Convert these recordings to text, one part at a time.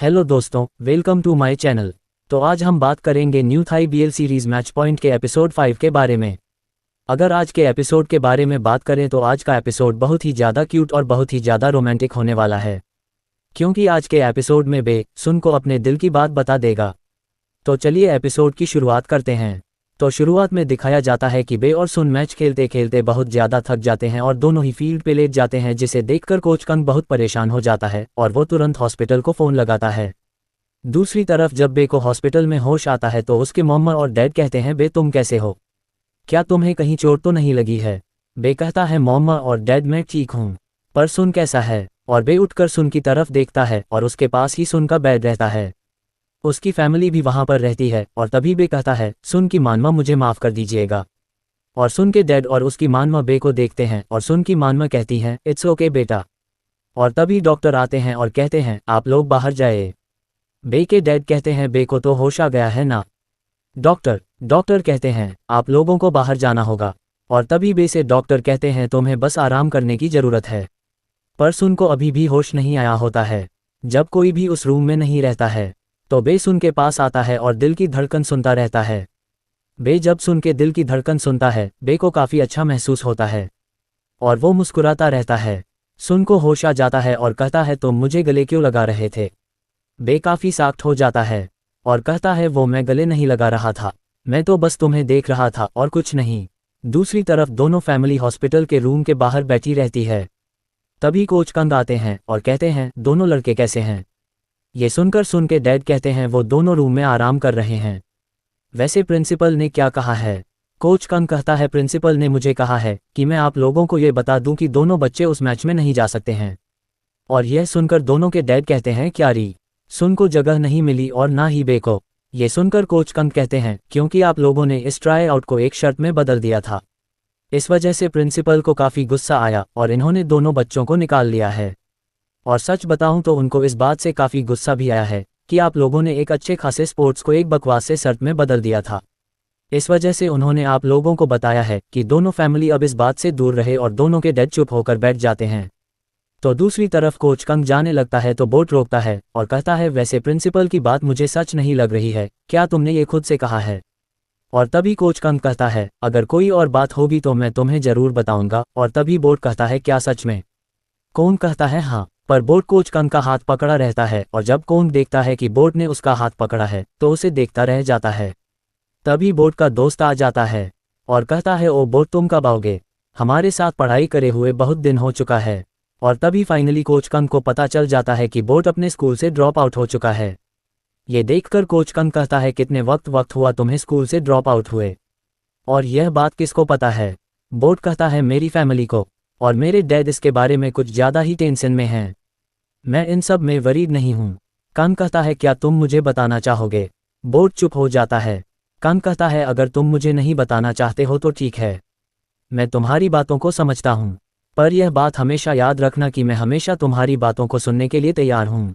Hello दोस्तों, welcome to my channel. तो आज हम बात करेंगे new Thai BL series match point के एपिसोड 5 के बारे में। अगर आज के एपिसोड के बारे में बात करें तो आज का एपिसोड बहुत ही ज़्यादा क्यूट और बहुत ही ज़्यादा रोमांटिक होने वाला है, क्योंकि आज के एपिसोड में बे सुन को अपने दिल की बात बता देगा। तो चलिए एपिसोड की शुरुआत करते हैं। तो शुरुआत में दिखाया जाता है कि बे और सुन मैच खेलते खेलते बहुत ज़्यादा थक जाते हैं और दोनों ही फील्ड पे लेट जाते हैं, जिसे देखकर कोच कंग बहुत परेशान हो जाता है और वो तुरंत हॉस्पिटल को फ़ोन लगाता है। दूसरी तरफ जब बे को हॉस्पिटल में होश आता है तो उसके मम्मा और डैड कहते हैं, बे तुम कैसे हो, क्या तुम्हें कहीं चोट तो नहीं लगी है। बे कहता है, मम्मा और डैड मैं ठीक हूँ, पर सुन कैसा है। और बे उठकर सुन की तरफ देखता है और उसके पास ही सुन का बेड रहता है। उसकी फैमिली भी वहाँ पर रहती है और तभी बे कहता है, सुन की मानमा मुझे माफ़ कर दीजिएगा। और सुन के डैड और उसकी मानमा बे को देखते हैं और सुन की मानमा कहती हैं, इट्स ओके बेटा। और तभी डॉक्टर आते हैं और कहते हैं, आप लोग बाहर जाए। बे के डैड कहते हैं, बे को तो होश आ गया है ना। डॉक्टर कहते हैं, आप लोगों को बाहर जाना होगा। और तभी बे से डॉक्टर कहते हैं, तुम्हें बस आराम करने की ज़रूरत है। पर सुन को अभी भी होश नहीं आया होता है, जब कोई भी उस रूम में नहीं रहता है। तो बे सुन के पास आता है और दिल की धड़कन सुनता रहता है। बे जब सुन के दिल की धड़कन सुनता है, बे को काफ़ी अच्छा महसूस होता है और वो मुस्कुराता रहता है। सुन को होश आ जाता है और कहता है, तुम मुझे गले क्यों लगा रहे थे। बे काफ़ी सख्त हो जाता है और कहता है, वो मैं गले नहीं लगा रहा था, मैं तो बस तुम्हें देख रहा था और कुछ नहीं। दूसरी तरफ दोनों फैमिली हॉस्पिटल के रूम के बाहर बैठी रहती है। तभी कोच कंग आते हैं और कहते हैं, दोनों लड़के कैसे हैं। ये सुनकर सुन के डैड कहते हैं, वो दोनों रूम में आराम कर रहे हैं। वैसे प्रिंसिपल ने क्या कहा है। कोच कंग कहता है, प्रिंसिपल ने मुझे कहा है कि मैं आप लोगों को ये बता दूं कि दोनों बच्चे उस मैच में नहीं जा सकते हैं। और यह सुनकर दोनों के डैड कहते हैं, क्या री, सुन को जगह नहीं मिली और ना ही बे को। ये सुनकर कोच कंग कहते हैं, क्योंकि आप लोगों ने इस ट्राई आउट को एक शर्त में बदल दिया था। इस वजह से प्रिंसिपल को काफ़ी गुस्सा आया और इन्होंने दोनों बच्चों को निकाल लिया है। और सच बताऊं तो उनको इस बात से काफ़ी गुस्सा भी आया है कि आप लोगों ने एक अच्छे खासे स्पोर्ट्स को एक बकवास से शर्त में बदल दिया था। इस वजह से उन्होंने आप लोगों को बताया है कि दोनों फैमिली अब इस बात से दूर रहे और दोनों के डैड चुप होकर बैठ जाते हैं। तो दूसरी तरफ कोच कंग जाने लगता है तो बोट रोकता है और कहता है, वैसे प्रिंसिपल की बात मुझे सच नहीं लग रही है, क्या तुमने ये खुद से कहा है। और तभी कोच कंग कहता है, अगर कोई और बात होगी तो मैं तुम्हें ज़रूर बताऊंगा। और तभी बोट कहता है, क्या सच में। कोन कहता है, हाँ। पर बोट कोच कंग का हाथ पकड़ा रहता है और जब कोन देखता है कि बोट ने उसका हाथ पकड़ा है तो उसे देखता रह जाता है। तभी बोट का दोस्त आ जाता है और कहता है, ओ बोट तुम कब आओगे, हमारे साथ पढ़ाई करे हुए बहुत दिन हो चुका है। और तभी फाइनली कोच कंग को पता चल जाता है कि बोट अपने स्कूल से ड्रॉप आउट हो चुका है। ये देखकर कोच कंग कहता है, कितने वक्त हुआ तुम्हें स्कूल से ड्रॉप आउट हुए, और यह बात किसको पता है। बोट कहता है, मेरी फैमिली को, और मेरे डैड इसके बारे में कुछ ज़्यादा ही टेंशन में हैं, मैं इन सब में वरीड नहीं हूँ। कंग कहता है, क्या तुम मुझे बताना चाहोगे। बोट चुप हो जाता है। कंग कहता है, अगर तुम मुझे नहीं बताना चाहते हो तो ठीक है, मैं तुम्हारी बातों को समझता हूँ, पर यह बात हमेशा याद रखना कि मैं हमेशा तुम्हारी बातों को सुनने के लिए तैयार हूँ।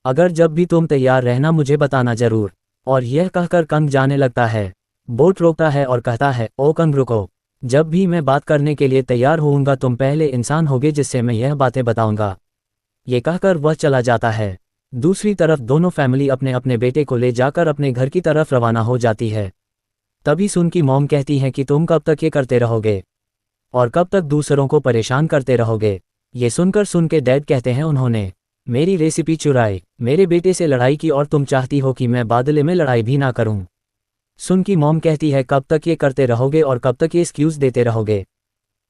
अगर जब भी तुम तैयार रहना मुझे बताना ज़रूर। और यह कहकर कंग जाने लगता है। बोट रोकता है और कहता है, ओ कंग रुको, जब भी मैं बात करने के लिए तैयार होऊंगा तुम पहले इंसान होगे जिससे मैं यह बातें बताऊंगा। ये कहकर वह चला जाता है। दूसरी तरफ दोनों फैमिली अपने अपने बेटे को ले जाकर अपने घर की तरफ रवाना हो जाती है। तभी सुन की मॉम कहती है कि तुम कब तक ये करते रहोगे और कब तक दूसरों को परेशान करते रहोगे। ये सुनकर सुन के डैड कहते हैं, उन्होंने मेरी रेसिपी चुराई, मेरे बेटे से लड़ाई की और तुम चाहती हो कि मैं बदले में लड़ाई भी ना करूं। सुन की मॉम कहती है, कब तक ये करते रहोगे और कब तक ये एक्सक्यूज़ देते रहोगे,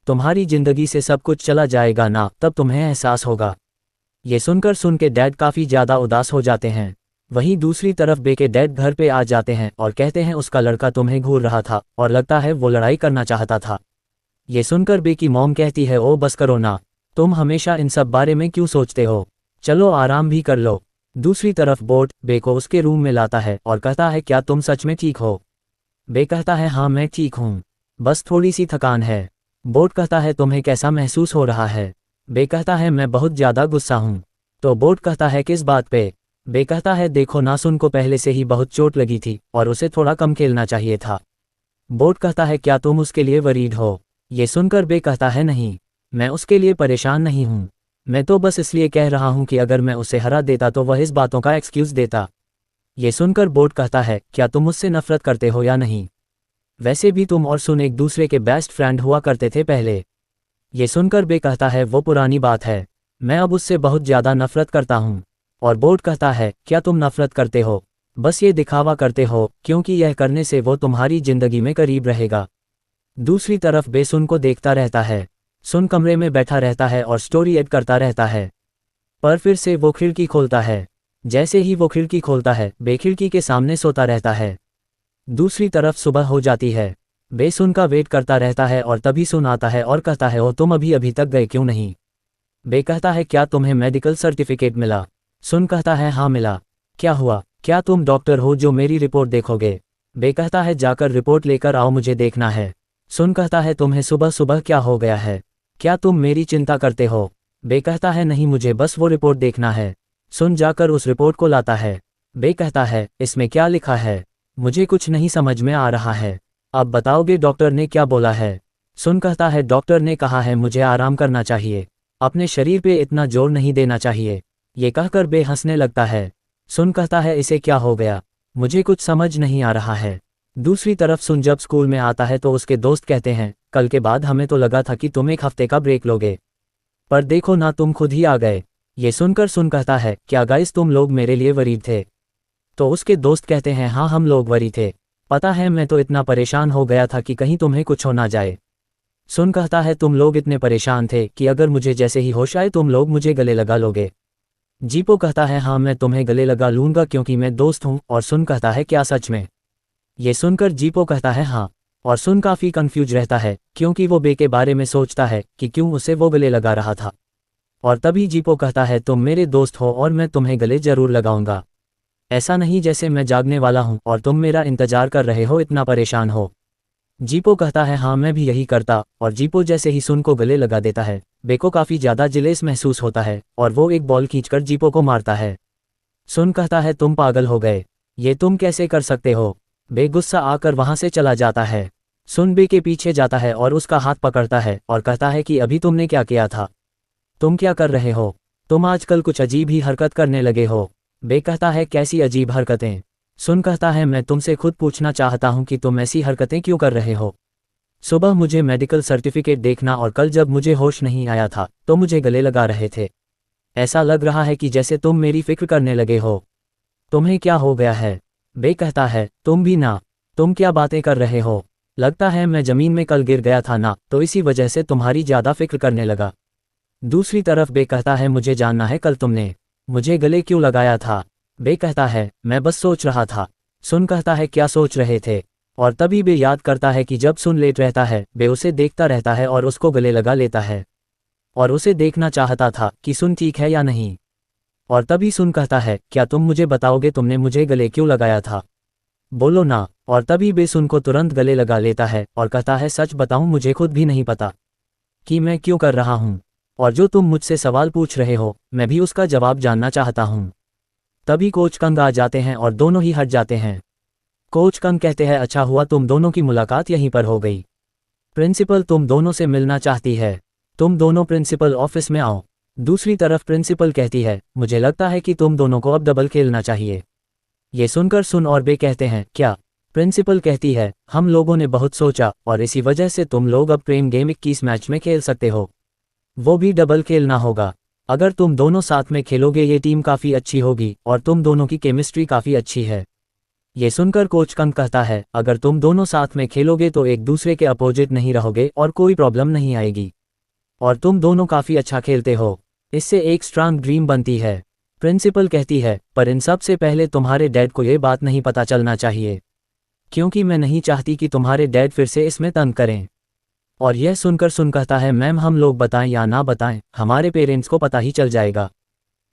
तुम्हारी ज़िंदगी से सब कुछ चला जाएगा ना, तब तुम्हें एहसास होगा। ये सुनकर सुन के डैड काफ़ी ज़्यादा उदास हो जाते हैं। वहीं दूसरी तरफ बे के डैड घर पे आ जाते हैं और कहते हैं, उसका लड़का तुम्हें घूर रहा था और लगता है वो लड़ाई करना चाहता था। ये सुनकर बे की मॉम कहती है, ओ बस करो ना, तुम हमेशा इन सब बारे में क्यों सोचते हो, चलो आराम भी कर लो। दूसरी तरफ बोट बे को उसके रूम में लाता है और कहता है, क्या तुम सच में ठीक हो। बे कहता है, हाँ मैं ठीक हूँ, बस थोड़ी सी थकान है। बोट कहता है, तुम्हें कैसा महसूस हो रहा है। बे कहता है, मैं बहुत ज़्यादा गुस्सा हूँ। तो बोट कहता है, किस बात पे। बे कहता है, देखो ना, सुन को पहले से ही बहुत चोट लगी थी और उसे थोड़ा कम खेलना चाहिए था। बोट कहता है, क्या तुम उसके लिए वरीड हो। ये सुनकर बे कहता है, नहीं, मैं उसके लिए परेशान नहीं हूँ, मैं तो बस इसलिए कह रहा हूँ कि अगर मैं उसे हरा देता तो वह इस बातों का एक्सक्यूज़ देता। ये सुनकर बोर्ड कहता है, क्या तुम मुझसे नफरत करते हो या नहीं? वैसे भी तुम और सुन एक दूसरे के बेस्ट फ्रेंड हुआ करते थे पहले। ये सुनकर बे कहता है, वो पुरानी बात है, मैं अब उससे बहुत ज़्यादा नफरत करता हूँ। और बोर्ड कहता है, क्या तुम नफरत करते हो? बस ये दिखावा करते हो, क्योंकि यह करने से वो तुम्हारी जिंदगी में करीब रहेगा। दूसरी तरफ बे सुन को देखता रहता है। सुन कमरे में बैठा रहता है और स्टोरी एड करता रहता है। पर फिर से वो खिड़की खोलता है। जैसे ही वो खिड़की खोलता है, बे खिड़की के सामने सोता रहता है। दूसरी तरफ सुबह हो जाती है। बे सुन का वेट करता रहता है और तभी सुन आता है और कहता है, ओ तुम अभी तक गए क्यों नहीं? बे कहता है, क्या तुम्हें मेडिकल सर्टिफिकेट मिला? सुन कहता है, हाँ मिला। क्या हुआ? क्या तुम डॉक्टर हो जो मेरी रिपोर्ट देखोगे? बे कहता है, जाकर रिपोर्ट लेकर आओ, मुझे देखना है। सुन कहता है, तुम्हें सुबह सुबह क्या हो गया है? क्या तुम मेरी चिंता करते हो? बे कहता है, नहीं, मुझे बस वो रिपोर्ट देखना है। सुन जाकर उस रिपोर्ट को लाता है। बे कहता है, इसमें क्या लिखा है? मुझे कुछ नहीं समझ में आ रहा है। अब बताओगे डॉक्टर ने क्या बोला है? सुन कहता है, डॉक्टर ने कहा है मुझे आराम करना चाहिए, अपने शरीर पे इतना जोर नहीं देना चाहिए। ये कहकर बे हंसने लगता है। सुन कहता है, इसे क्या हो गया? मुझे कुछ समझ नहीं आ रहा है। दूसरी तरफ सुन जब स्कूल में आता है तो उसके दोस्त कहते हैं, कल के बाद हमें तो लगा था कि तुम एक हफ्ते का ब्रेक लोगे, पर देखो ना, तुम खुद ही आ गए। ये सुनकर सुन कहता है, क्या गाइस तुम लोग मेरे लिए वरीड थे? तो उसके दोस्त कहते हैं, हाँ हम लोग वरी थे। पता है, मैं तो इतना परेशान हो गया था कि कहीं तुम्हें कुछ हो ना जाए। सुन कहता है, तुम लोग इतने परेशान थे कि अगर मुझे जैसे ही होश आए तुम लोग मुझे गले लगा लोगे। जीपो कहता है, हाँ मैं तुम्हें गले लगा लूंगा क्योंकि मैं दोस्त हूँ। और सुन कहता है, क्या सच में? ये सुनकर जीपो कहता है, हाँ। और सुन काफ़ी कंफ्यूज रहता है क्योंकि वो बे के बारे में सोचता है कि क्यों उसे वो गले लगा रहा था। और तभी जीपो कहता है, तुम मेरे दोस्त हो और मैं तुम्हें गले जरूर लगाऊंगा। ऐसा नहीं जैसे मैं जागने वाला हूं और तुम मेरा इंतजार कर रहे हो, इतना परेशान हो। जीपो कहता है, हाँ मैं भी यही करता। और जीपो जैसे ही सुन को गले लगा देता है, बे को काफ़ी ज़्यादा जिलेस महसूस होता है और वो एक बॉल खींचकर जीपो को मारता है। सुन कहता है, तुम पागल हो गए, ये तुम कैसे कर सकते हो? बे गुस्सा आकर वहां से चला जाता है। सुन बे के पीछे जाता है और उसका हाथ पकड़ता है और कहता है कि अभी तुमने क्या किया था? तुम क्या कर रहे हो? तुम आजकल कुछ अजीब ही हरकत करने लगे हो। बे कहता है, कैसी अजीब हरकतें? सुन कहता है, मैं तुमसे खुद पूछना चाहता हूं कि तुम ऐसी हरकतें क्यों कर रहे हो? सुबह मुझे मेडिकल सर्टिफिकेट देखना और कल जब मुझे होश नहीं आया था तो मुझे गले लगा रहे थे। ऐसा लग रहा है कि जैसे तुम मेरी फिक्र करने लगे हो। तुम्हें क्या हो गया है? बे कहता है, तुम भी ना। तुम क्या बातें कर रहे हो? लगता है मैं जमीन में कल गिर गया था ना, तो इसी वजह से तुम्हारी ज़्यादा फिक्र करने लगा। दूसरी तरफ बे कहता है, मुझे जानना है कल तुमने मुझे गले क्यों लगाया था? बे कहता है, मैं बस सोच रहा था। सुन कहता है, क्या सोच रहे थे? और तभी बे याद करता है कि जब सुन लेट रहता है, बे उसे देखता रहता है और उसको गले लगा लेता है। और उसे देखना चाहता था कि सुन ठीक है या नहीं। और तभी सुन कहता है, क्या तुम मुझे बताओगे तुमने मुझे गले क्यों लगाया था? बोलो ना। और तभी बे सुन को तुरंत गले लगा लेता है और कहता है, सच बताऊं, मुझे खुद भी नहीं पता कि मैं क्यों कर रहा हूं। और जो तुम मुझसे सवाल पूछ रहे हो, मैं भी उसका जवाब जानना चाहता हूं। तभी कोच कंग आ जाते हैं और दोनों ही हट जाते हैं। कोच कंग कहते हैं, अच्छा हुआ तुम दोनों की मुलाकात यहीं पर हो गई। प्रिंसिपल तुम दोनों से मिलना चाहती है, तुम दोनों प्रिंसिपल ऑफिस में आओ। दूसरी तरफ प्रिंसिपल कहती है, मुझे लगता है कि तुम दोनों को अब डबल खेलना चाहिए। ये सुनकर सुन और बे कहते हैं, क्या? प्रिंसिपल कहती है, हम लोगों ने बहुत सोचा और इसी वजह से तुम लोग अब प्रेम गेम 21 मैच में खेल सकते हो, वो भी डबल खेलना होगा। अगर तुम दोनों साथ में खेलोगे ये टीम काफ़ी अच्छी होगी और तुम दोनों की केमिस्ट्री काफ़ी अच्छी है। ये सुनकर कोच कंग कहता है, अगर तुम दोनों साथ में खेलोगे तो एक दूसरे के अपोजिट नहीं रहोगे और कोई प्रॉब्लम नहीं आएगी। और तुम दोनों काफ़ी अच्छा खेलते हो, इससे एक स्ट्रांग ड्रीम बनती है। प्रिंसिपल कहती है, पर इन सब से पहले तुम्हारे डैड को ये बात नहीं पता चलना चाहिए, क्योंकि मैं नहीं चाहती कि तुम्हारे डैड फिर से इसमें तंग करें। और यह सुनकर सुन कहता है, मैम हम लोग बताएं या ना बताएं, हमारे पेरेंट्स को पता ही चल जाएगा।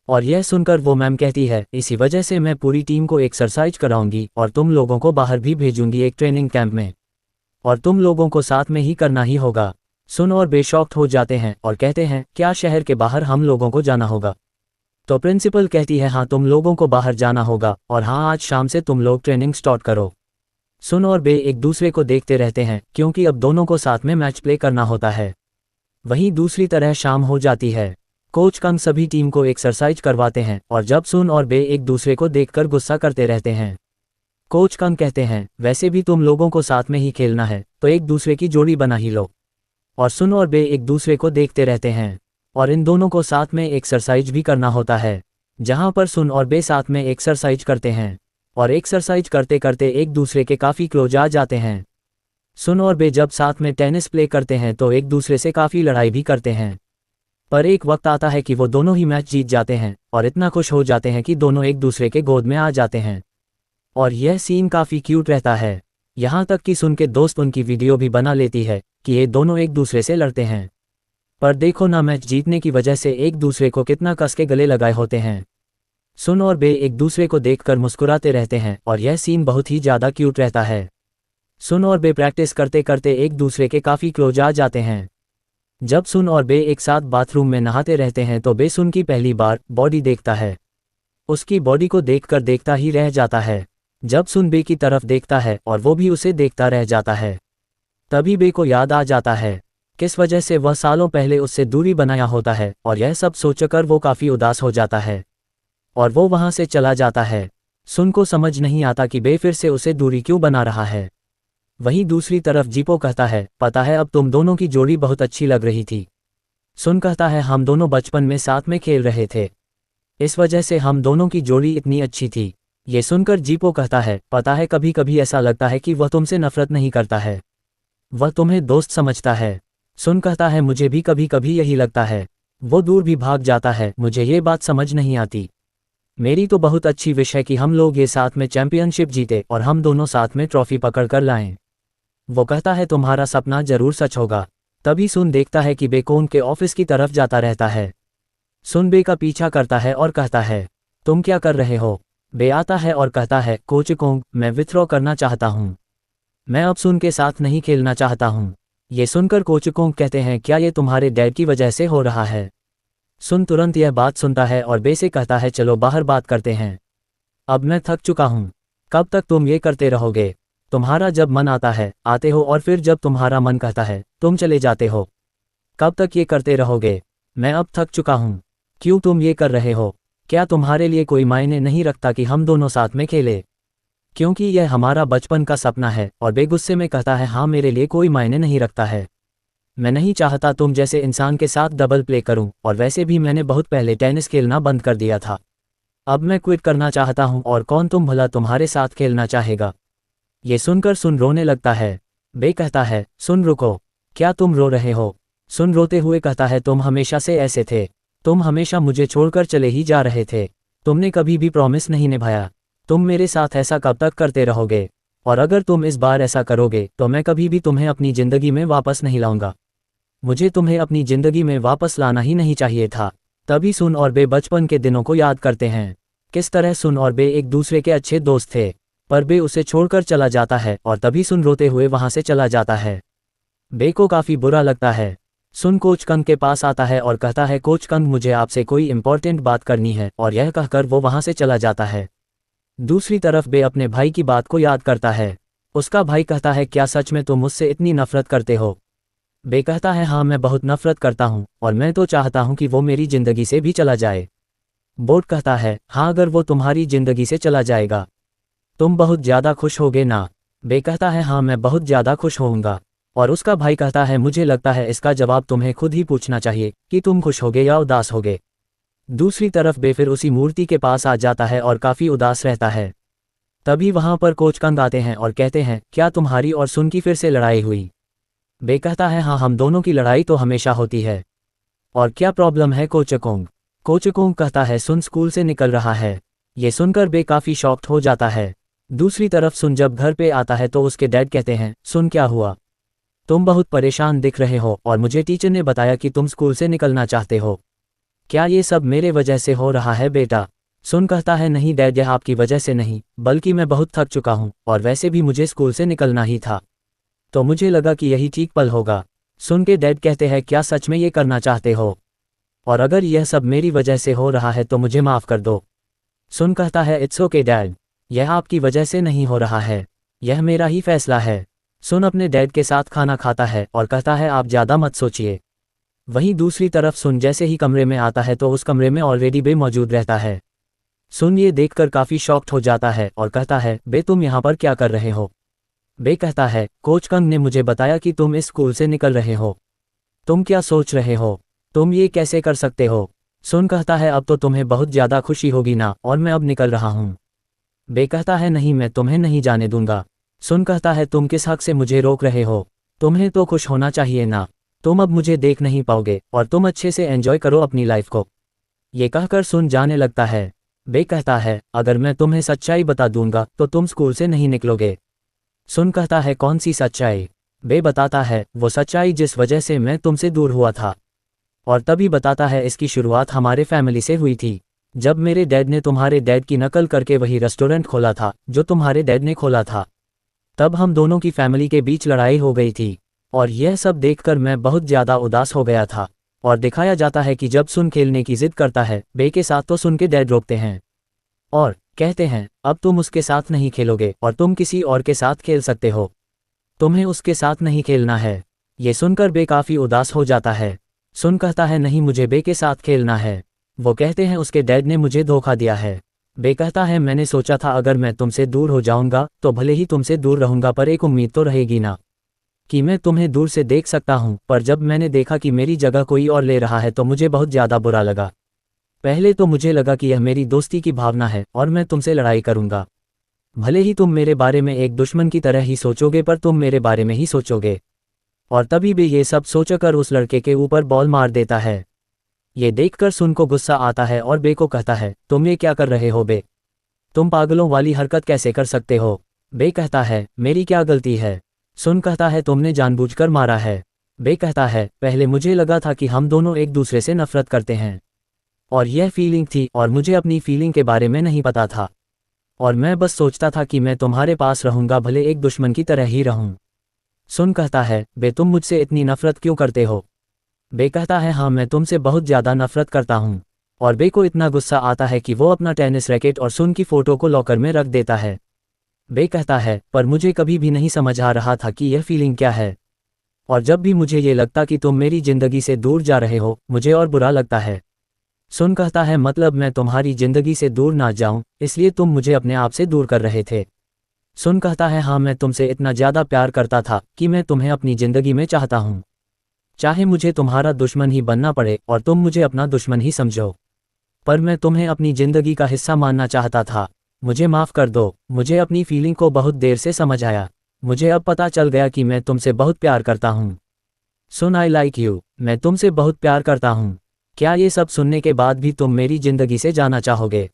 और यह सुनकर वो मैम कहती है, इसी वजह से मैं पूरी टीम को एक्सरसाइज कराऊंगी और तुम लोगों को बाहर भी भेजूंगी एक ट्रेनिंग कैंप में, और तुम लोगों को साथ में ही करना ही होगा। सुन और बेशॉक्ट हो जाते हैं और कहते हैं, क्या शहर के बाहर हम लोगों को जाना होगा? तो प्रिंसिपल कहती है, हाँ तुम लोगों को बाहर जाना होगा और हाँ आज शाम से तुम लोग ट्रेनिंग स्टार्ट करो। सुन और बे एक दूसरे को देखते रहते हैं क्योंकि अब दोनों को साथ में मैच प्ले करना होता है। वहीं दूसरी तरह शाम हो जाती है। कोच कंग सभी टीम को एक्सरसाइज करवाते हैं और जब सुन और बे एक दूसरे को देखकर गुस्सा करते रहते हैं। कोच कंग कहते हैं, वैसे भी तुम लोगों को साथ में ही खेलना है तो एक दूसरे की जोड़ी बना ही लो। और सुन और बे एक दूसरे को देखते रहते हैं और इन दोनों को साथ में एक्सरसाइज भी करना होता है, जहां पर सुन और बे साथ में एक्सरसाइज करते हैं और एक्सरसाइज करते करते एक दूसरे के काफ़ी क्लोज आ जाते हैं। सुन और बे जब साथ में टेनिस प्ले करते हैं तो एक दूसरे से काफ़ी लड़ाई भी करते हैं, पर एक वक्त आता है कि वो दोनों ही मैच जीत जाते हैं और इतना खुश हो जाते हैं कि दोनों एक दूसरे के गोद में आ जाते हैं। और यह सीन काफ़ी क्यूट रहता है, यहाँ तक कि सुन के दोस्त उनकी वीडियो भी बना लेती है कि ये दोनों एक दूसरे से लड़ते हैं, पर देखो ना मैच जीतने की वजह से एक दूसरे को कितना कस के गले लगाए होते हैं। सुन और बे एक दूसरे को देखकर मुस्कुराते रहते हैं और यह सीन बहुत ही ज़्यादा क्यूट रहता है। सुन और बे प्रैक्टिस करते करते एक दूसरे के काफ़ी क्लोज आ जाते हैं। जब सुन और बे एक साथ बाथरूम में नहाते रहते हैं तो बे सुन की पहली बार बॉडी देखता है। उसकी बॉडी को देखकर देखता ही रह जाता है। जब सुन बे की तरफ देखता है और वो भी उसे देखता रह जाता है, तभी बे को याद आ जाता है किस वजह से वह सालों पहले उससे दूरी बनाया होता है और यह सब सोचकर वो काफ़ी उदास हो जाता है और वो वहाँ से चला जाता है। सुन को समझ नहीं आता कि बे फिर से उसे दूरी क्यों बना रहा है। वहीं दूसरी तरफ जीपो कहता है, पता है अब तुम दोनों की जोड़ी बहुत अच्छी लग रही थी। सुन कहता है, हम दोनों बचपन में साथ में खेल रहे थे, इस वजह से हम दोनों की जोड़ी इतनी अच्छी थी। ये सुनकर जीपो कहता है, पता है कभी कभी ऐसा लगता है कि वह तुमसे नफरत नहीं करता है, वह तुम्हें दोस्त समझता है। सुन कहता है, मुझे भी कभी कभी यही लगता है। वो दूर भी भाग जाता है, मुझे ये बात समझ नहीं आती। मेरी तो बहुत अच्छी विश है कि हम लोग ये साथ में चैंपियनशिप जीते और हम दोनों साथ में ट्रॉफी पकड़ कर लाएं। वो कहता है, तुम्हारा सपना जरूर सच होगा। तभी सुन देखता है कि बे कोंग के ऑफिस की तरफ जाता रहता है। सुन बे का पीछा करता है और कहता है, तुम क्या कर रहे हो। बे आता है और कहता है, कोच कोंग, मैं विथड्रॉ करना चाहता हूँ, मैं अब सुन के साथ नहीं खेलना चाहता हूँ। ये सुनकर कोच कोंग कहते हैं, क्या ये तुम्हारे डैड की वजह से हो रहा है। सुन तुरंत यह बात सुनता है और बे से कहता है, चलो बाहर बात करते हैं, अब मैं थक चुका हूँ। कब तक तुम ये करते रहोगे। तुम्हारा जब मन आता है आते हो और फिर जब तुम्हारा मन कहता है तुम चले जाते हो। कब तक ये करते रहोगे। मैं अब थक चुका हूँ। क्यों तुम ये कर रहे हो। क्या तुम्हारे लिए कोई मायने नहीं रखता कि हम दोनों साथ में खेले, क्योंकि यह हमारा बचपन का सपना है। और बे गुस्से में कहता है, हाँ मेरे लिए कोई मायने नहीं रखता है। मैं नहीं चाहता तुम जैसे इंसान के साथ डबल प्ले करूं, और वैसे भी मैंने बहुत पहले टेनिस खेलना बंद कर दिया था। अब मैं क्विट करना चाहता हूं और कौन तुम भला तुम्हारे साथ खेलना चाहेगा। ये सुनकर सुन रोने लगता है। बे कहता है, सुन रुको, क्या तुम रो रहे हो। सुन रोते हुए कहता है, तुम हमेशा से ऐसे थे, तुम हमेशा मुझे छोड़कर चले ही जा रहे थे, तुमने कभी भी प्रॉमिस नहीं निभाया, तुम मेरे साथ ऐसा कब तक करते रहोगे। और अगर तुम इस बार ऐसा करोगे तो मैं कभी भी तुम्हें अपनी ज़िंदगी में वापस नहीं लाऊंगा। मुझे तुम्हें अपनी ज़िंदगी में वापस लाना ही नहीं चाहिए था। तभी सुन और बे बचपन के दिनों को याद करते हैं, किस तरह सुन और बे एक दूसरे के अच्छे दोस्त थे, पर बे उसे छोड़कर चला जाता है और तभी सुन रोते हुए वहां से चला जाता है। बे को काफ़ी बुरा लगता है। सुन कोच कंग के पास आता है और कहता है, कोच कंग मुझे आपसे कोई इंपॉर्टेंट बात करनी है, और यह कहकर वो वहां से चला जाता है। दूसरी तरफ बे अपने भाई की बात को याद करता है। उसका भाई कहता है, क्या सच में तुम मुझसे इतनी नफरत करते हो। बे कहता है, हाँ मैं बहुत नफरत करता हूँ और मैं तो चाहता हूँ कि वो मेरी ज़िंदगी से भी चला जाए। बोट कहता है, हाँ अगर वो तुम्हारी ज़िंदगी से चला जाएगा तुम बहुत ज़्यादा खुश होगे ना। बे कहता है, हाँ मैं बहुत ज़्यादा खुश होऊंगा। और उसका भाई कहता है, मुझे लगता है इसका जवाब तुम्हें खुद ही पूछना चाहिए कि तुम खुश होगे या उदास होगे। दूसरी तरफ बे फिर उसी मूर्ति के पास आ जाता है और काफ़ी उदास रहता है। तभी वहाँ पर कोच कंग आते हैं और कहते हैं, क्या तुम्हारी और सुन की फिर से लड़ाई हुई। बे कहता है, हाँ हम दोनों की लड़ाई तो हमेशा होती है। और क्या प्रॉब्लम है कोच कोंग। कोच कोंग कहता है, सुन स्कूल से निकल रहा है। ये सुनकर बे काफ़ी शॉक्ड हो जाता है। दूसरी तरफ सुन जब घर पे आता है तो उसके डैड कहते हैं, सुन क्या हुआ, तुम बहुत परेशान दिख रहे हो और मुझे टीचर ने बताया कि तुम स्कूल से निकलना चाहते हो। क्या ये सब मेरे वजह से हो रहा है बेटा। सुन कहता है, नहीं डैड यह आपकी वजह से नहीं, बल्कि मैं बहुत थक चुका हूँ और वैसे भी मुझे स्कूल से निकलना ही था, तो मुझे लगा कि यही ठीक पल होगा। सुन के डैड कहते हैं, क्या सच में ये करना चाहते हो, और अगर यह सब मेरी वजह से हो रहा है तो मुझे माफ़ कर दो। सुन कहता है, इट्स ओके डैड, यह आपकी वजह से नहीं हो रहा है, यह मेरा ही फैसला है। सुन अपने डैड के साथ खाना खाता है और कहता है, आप ज़्यादा मत सोचिए, वहीं दूसरी तरफ सुन जैसे ही कमरे में आता है तो उस कमरे में ऑलरेडी बे मौजूद रहता है। सुन ये देखकर काफ़ी शॉक्ड हो जाता है और कहता है, बे तुम यहाँ पर क्या कर रहे हो? बे कहता है, कोच कंग ने मुझे बताया कि तुम इस स्कूल से निकल रहे हो। तुम क्या सोच रहे हो? तुम ये कैसे कर सकते हो? सुन कहता है, अब तो तुम्हें बहुत ज़्यादा खुशी होगी ना, और मैं अब निकल रहा हूँ। बे कहता है, नहीं, मैं तुम्हें नहीं जाने दूंगा। सुन कहता है, तुम किस हक से मुझे रोक रहे हो? तुम्हें तो खुश होना चाहिए ना। तुम अब मुझे देख नहीं पाओगे और तुम अच्छे से एंजॉय करो अपनी लाइफ को। ये कहकर सुन जाने लगता है। बे कहता है, अगर मैं तुम्हें सच्चाई बता दूंगा तो तुम स्कूल से नहीं निकलोगे। सुन कहता है, कौन सी सच्चाई? बे बताता है, वो सच्चाई जिस वजह से मैं तुमसे दूर हुआ था। और तभी बताता है, इसकी शुरुआत हमारे फैमिली से हुई थी। जब मेरे डैड ने तुम्हारे डैड की नकल करके वही रेस्टोरेंट खोला था जो तुम्हारे डैड ने खोला था। तब हम दोनों की फैमिली के बीच लड़ाई हो गई थी और यह सब देखकर मैं बहुत ज़्यादा उदास हो गया था। और दिखाया जाता है कि जब सुन खेलने की जिद करता है बे के साथ तो सुन के डैड रोकते हैं और कहते हैं, अब तुम उसके साथ नहीं खेलोगे और तुम किसी और के साथ खेल सकते हो। तुम्हें उसके साथ नहीं खेलना है। ये सुनकर बे काफ़ी उदास हो जाता है। सुन कहता है, नहीं, मुझे बे के साथ खेलना है। वो कहते हैं, उसके डैड ने मुझे धोखा दिया है। बे कहता है, मैंने सोचा था अगर मैं तुमसे दूर हो जाऊंगा तो भले ही तुमसे दूर रहूंगा, पर एक उम्मीद तो रहेगी ना कि मैं तुम्हें दूर से देख सकता हूं। पर जब मैंने देखा कि मेरी जगह कोई और ले रहा है तो मुझे बहुत ज़्यादा बुरा लगा। पहले तो मुझे लगा कि यह मेरी दोस्ती की भावना है और मैं तुमसे लड़ाई करूंगा। भले ही तुम मेरे बारे में एक दुश्मन की तरह ही सोचोगे, पर तुम मेरे बारे में ही सोचोगे। और तभी भी ये सब सोचकर उस लड़के के ऊपर बॉल मार देता है। ये देखकर सुन को गुस्सा आता है और बे को कहता है, तुम ये क्या कर रहे हो बे? तुम पागलों वाली हरकत कैसे कर सकते हो? बे कहता है, मेरी क्या गलती है? सुन कहता है, तुमने जानबूझकर मारा है। बे कहता है, पहले मुझे लगा था कि हम दोनों एक दूसरे से नफरत करते हैं और यह फीलिंग थी और मुझे अपनी फीलिंग के बारे में नहीं पता था और मैं बस सोचता था कि मैं तुम्हारे पास रहूंगा, भले एक दुश्मन की तरह ही रहूं। सुन कहता है, बे तुम मुझसे इतनी नफरत क्यों करते हो? बे कहता है, हाँ, मैं तुमसे बहुत ज़्यादा नफरत करता हूँ। और बे को इतना गुस्सा आता है कि वो अपना टेनिस रैकेट और सुन की फ़ोटो को लॉकर में रख देता है। बे कहता है, पर मुझे कभी भी नहीं समझ आ रहा था कि यह फीलिंग क्या है, और जब भी मुझे ये लगता कि तुम मेरी ज़िंदगी से दूर जा रहे हो मुझे और बुरा लगता है। सुन कहता है, मतलब मैं तुम्हारी ज़िंदगी से दूर ना जाऊं इसलिए तुम मुझे अपने आप से दूर कर रहे थे? सुन कहता है, हाँ, मैं तुमसे इतना ज़्यादा प्यार करता था कि मैं तुम्हें अपनी ज़िंदगी में चाहता हूँ, चाहे मुझे तुम्हारा दुश्मन ही बनना पड़े और तुम मुझे अपना दुश्मन ही समझो, पर मैं तुम्हें अपनी ज़िंदगी का हिस्सा मानना चाहता था। मुझे माफ़ कर दो, मुझे अपनी फीलिंग को बहुत देर से समझ आया। मुझे अब पता चल गया कि मैं तुमसे बहुत प्यार करता हूँ। सुन, आई लाइक यू, मैं तुमसे बहुत प्यार करता हूँ। क्या ये सब सुनने के बाद भी तुम मेरी ज़िंदगी से जाना चाहोगे?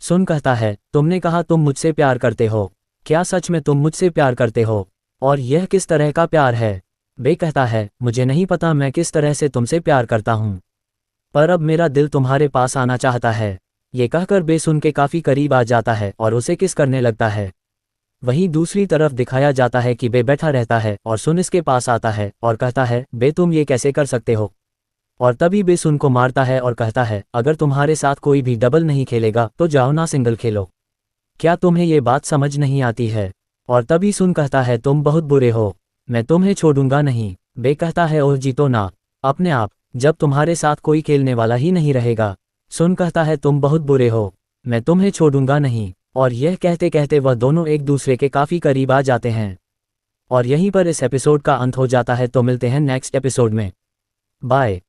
सुन कहता है, तुमने कहा तुम मुझसे प्यार करते हो, क्या सच में तुम मुझसे प्यार करते हो? और यह किस तरह का प्यार है? बे कहता है, मुझे नहीं पता मैं किस तरह से तुमसे प्यार करता हूँ, पर अब मेरा दिल तुम्हारे पास आना चाहता है। ये कहकर बे सुन के काफ़ी करीब आ जाता है और उसे किस करने लगता है। वहीं दूसरी तरफ दिखाया जाता है कि बे बैठा रहता है और सुन इसके पास आता है और कहता है, बे तुम ये कैसे कर सकते हो? और तभी बे सुन को मारता है और कहता है, अगर तुम्हारे साथ कोई भी डबल नहीं खेलेगा तो जाओ ना सिंगल खेलो। क्या तुम्हें ये बात समझ नहीं आती है? और तभी सुन कहता है, तुम बहुत बुरे हो, मैं तुम्हें छोड़ूंगा नहीं। बे कहता है, ओह जीतो ना अपने आप, जब तुम्हारे साथ कोई खेलने वाला ही नहीं रहेगा। सुन कहता है, तुम बहुत बुरे हो, मैं तुम्हें छोड़ूंगा नहीं। और यह कहते कहते वह दोनों एक दूसरे के काफ़ी करीब आ जाते हैं। और यहीं पर इस एपिसोड का अंत हो जाता है। तो मिलते हैं नेक्स्ट एपिसोड में। बाय।